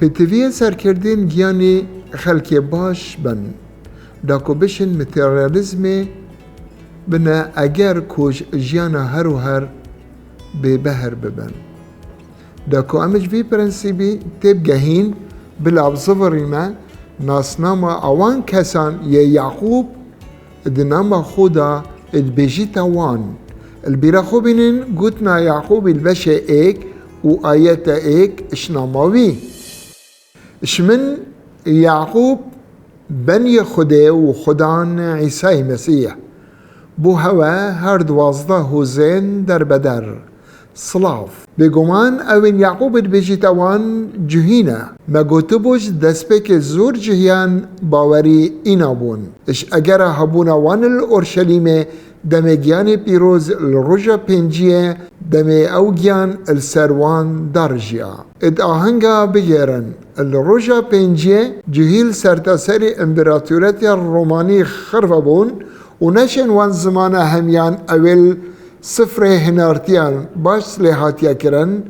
پتویه سرکردین گیانی خلک باش بن داکو بشن متریالیزم بنا اگر کوش جیانا هر و هر به بهر ببن داکو امج بی پرنسیبی تب گهین بلاب صفریمه ناسناما اوان کسان یه یعقوب دناما خدا البيجيت وان البيرا خوبينين قلتنا يعقوب البشا ايك وآيات ايك اشناماوي اشمن يعقوب بني خده وخدان عيسى مسيح بو هوا هر دوازده هوزين در بدر صلاف بگمان اوین یعقوب البيجيت وان جهينه ما قوتبوش دسبك زور جهيان باوري اینا بون اش اگر هبونا وان الأورشليمه دمي گیان پیروز الرجا پنجیه دمي او گیان السروان درجیا اد آهنگا بگیرن الرجا پنجیه جهیل سرتاسر امبراطوريت الروماني خرفه بون و نشن وان زمان هميان اول سفر هنارتیان باش سلیحاتیا کرن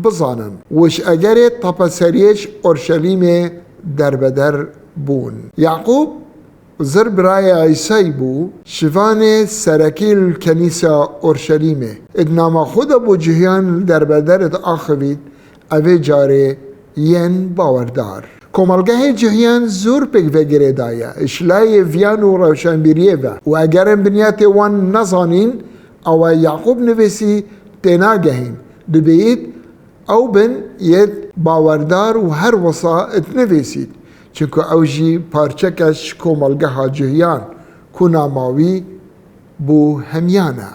بزانن وش اگر تپسریش اورشلیم در بدر بون یعقوب زر برای عیسی بو شفان سرکیل کنیسه اورشلیمه ادنام خود بو جهیان در بدر آخوید اوه جاره ین باوردار کمالگاه جهیان زور پک وگره دایا اشلای ویان و روشنبیریه و اگرم بنیات وان نزانین او یعقوب نویسی تناگهین دبیت او بن ید باوردار و هر وسائط نویسید چونکه اوجی پارچکش کمالگاه جهیان کناماوی بو همیانه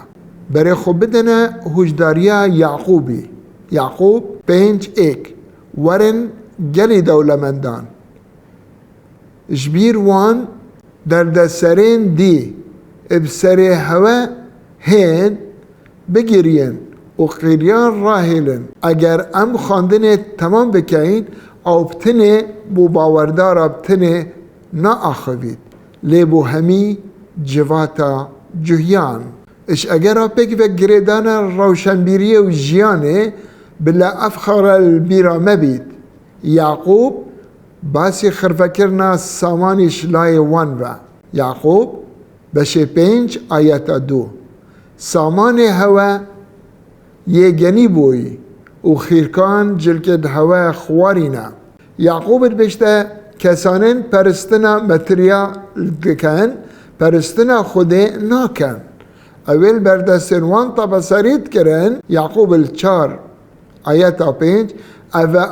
برای خوب بدنه هجداریا یعقوبی یعقوب 5:1 ورن گلی دولمندان جبیر وان در دسرین دی ابسر هوا هین بگیرین و قیریان راهلن اگر ام خواندن تمام بکین او بتنه بو باوردار بتنه نا آخوید لی بو همی جواتا جهیان اش اگر پک و گریدان روشنبیری و جیانه بلا افخار البیرا مبید یعقوب باسی خرفکرنا سامانش لای وان و یعقوب بشه 5:2 سامان هوا یه گنی بوی و خیرکان جلکد هوا خوارینا یعقوب بشته کسانن پرستنا متریا دکن پرستنا خوده ناکن اول بردستن وان تبصرید کرن یعقوب 4:5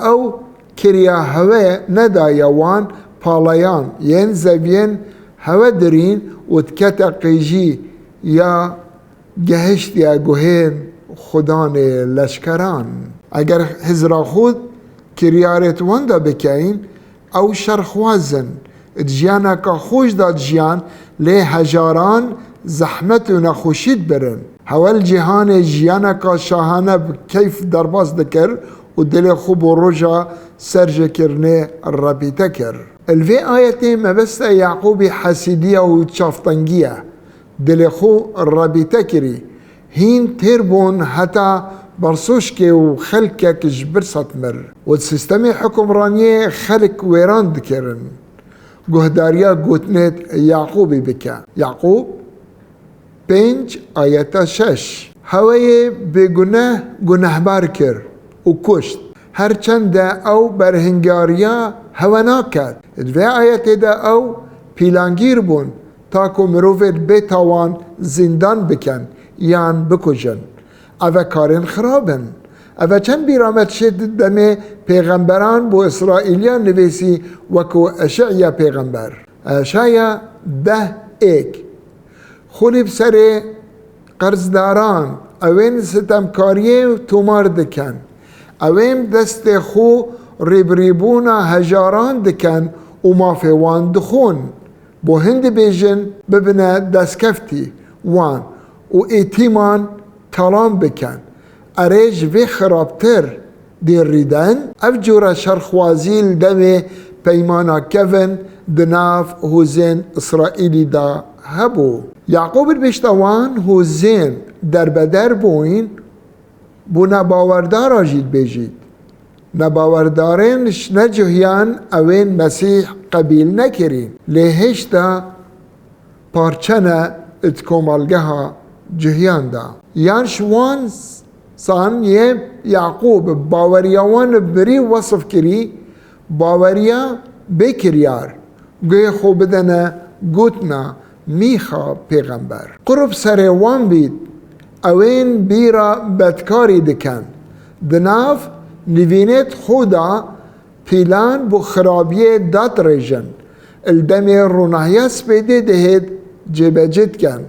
او کریا هوا ندایا وان پالایان ین زوین هوا درین و تکتا قیجی یا گهشت یا گوهن خدان لشکران اگر هزرا خود کریارت واندا بکین او شرخوازن جیانا که خوش داد جیان لی هجاران زحمت و نخوشید برن هول جهان جیانا که شاهانه کیف درباز دکر و دل خوب و رجا سرج کرنه ربیته کر الوی آیتی مبست یعقوب حسیدیه و چافتنگیه دل خو ربیته کری هین تیر بون حتا برسوش که و خلق که جبر ستمر و سیستم حکمرانی خلق ویران دکرن گهداریا گوتنت یعقوبی بکن یعقوب 5:6 هوای بگناه گناهبار کر و کشت هرچند او برهنگاریا هوا ناکد دوی آیت دا او پیلانگیر بون تاکو مروفت بتوان زندان بکن یان بکجن اوه کارن خرابن اوه چند بیرامت شد دمه پیغمبران بو اسرائیلیان نویسی وکو اشعیا پیغمبر اشعیا 10:1 خونی بسر قرضداران اوین ستمکاریه و تومار دکن اوین دست خو ریبریبونا هجاران دکن و مافیوان دخون بو هند بیجن ببنه دست کفتی وان و ایتیمان کلام بکن اریج وی خرابتر دیر ریدن اف جورا شرخوازیل دمه پیمانا کون دناف هوزین اسرائیلی دا هبو یعقوب البشتوان هوزین در بدر بوین بونا باوردار آجید بیجید نباوردارنش نجهیان اوین مسیح قبیل نکرین لهشتا پارچنه اتکومالگها جهیان دا یان شوان سان یه یعقوب باوریاوان بری وصف کری باوریا بکریار گوی خوب بدنه گوتنا میخا پیغمبر قرب سروان بید اوین بیرا بدکاری دکن دناف نوینت خدا پیلان بو خرابیه دات ریجن الدمی روناهیا سپیده دهید جبجت کن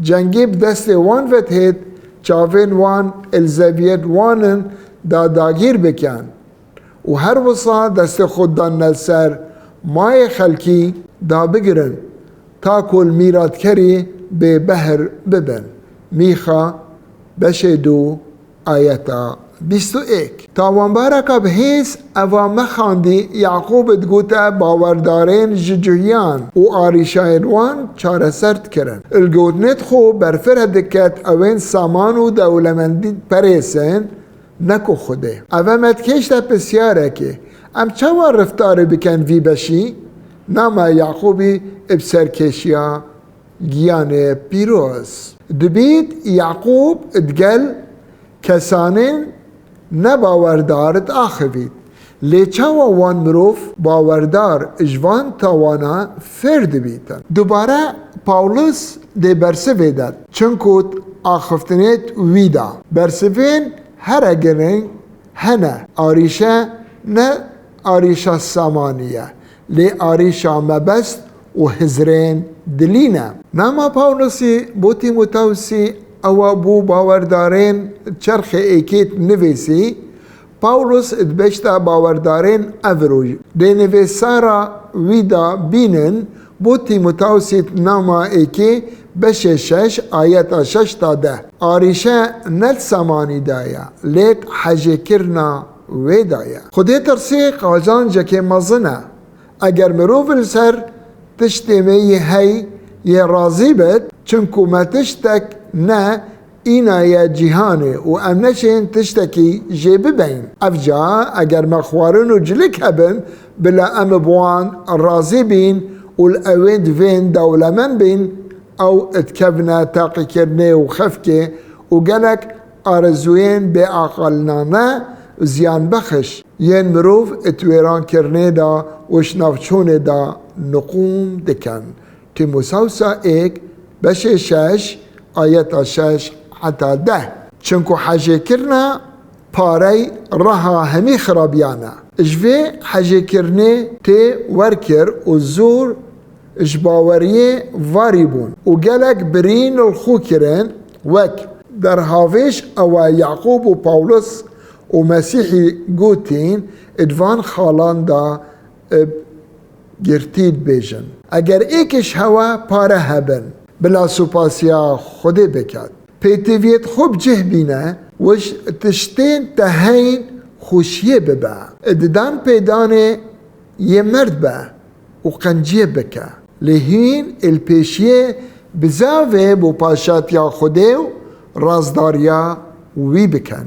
جنگی بدست وان فتهید چاوین وان الزویت وانن داگیر بکن و هر وصا دست خود دان نلسر مای خلکی دا بگرن تا کل میرات کری به بحر ببن میخا بشدو آیتا 21 تاوان بارکا بهیس اوا مخاندی یعقوب دگوتا باوردارین ججویان و آریشاین وان چاره سرد کرن الگوتنت خو برفر دکت اوین سامان و دولمندی پریسن نکو خوده اوه مدکشتا پسیاره که ام چوار رفتار بکن وی بشی نام یعقوبی ابسرکشیا گیان پیروز دبید یعقوب ادگل کسانین نباوردارت آخوید لیچاوا وان مروف باوردار اجوان تاوانا فرد بیتن دوباره پاولوس ده برسوه داد چنکوت آخفتنیت ویدا برسوین هر اگرین هنه آریشه نه آریشه سامانیه لی آریشه مبست و هزرین دلینه نما پاولوسی بوتی متوسی او بو باوردارین چرخ ایکیت نویسی پاولوس ادبشتا باوردارین اوروی ده نویسارا ویدا بینن بو تیموتاوسیت ناما ایکی بشه 6 آیت 6 تا 10 آریشه نل سامانی دایا لیت حجه کرنا وی دایا خودی ترسی قاجان جکه مزنه اگر مروفل سر تشتیمی هی یه راضی بد چونکو ما تشتک نه اینا یا جهانه و ام نشین تشتکی جیب بین افجا اگر مخوارن و جلک هبن بلا ام بوان راضی بین و الاوین دوین دولمن بین او اتکبنا تاقی کرنه و خفکه و گلک آرزوین به اقلنانه زیان بخش ین مروف اتویران کرنه دا و شنافچونه دا نقوم دکن تیموساوسا ایک بشه 6 آیت 6 حتی 10 چونکو حجه کرنا پاره رها همی خرابیانا اجوه حجه کرنه تی ورکر و زور اجباوریه واری بون و گلک برین الخو کرن وک در هاوش او یعقوب و پاولوس و مسیحی گوتین ادوان خالان دا گرتید بیجن اگر ایکش هوا پاره هبن بلا سپاسیا خوده بکد پیتویت خوب جه بینه وش تشتین تهین خوشیه ببا اددان پیدانه یه مرد با و قنجیه بکه لهین الپیشیه بزاوه بو پاشاتیا خوده و رازداریا وی بکن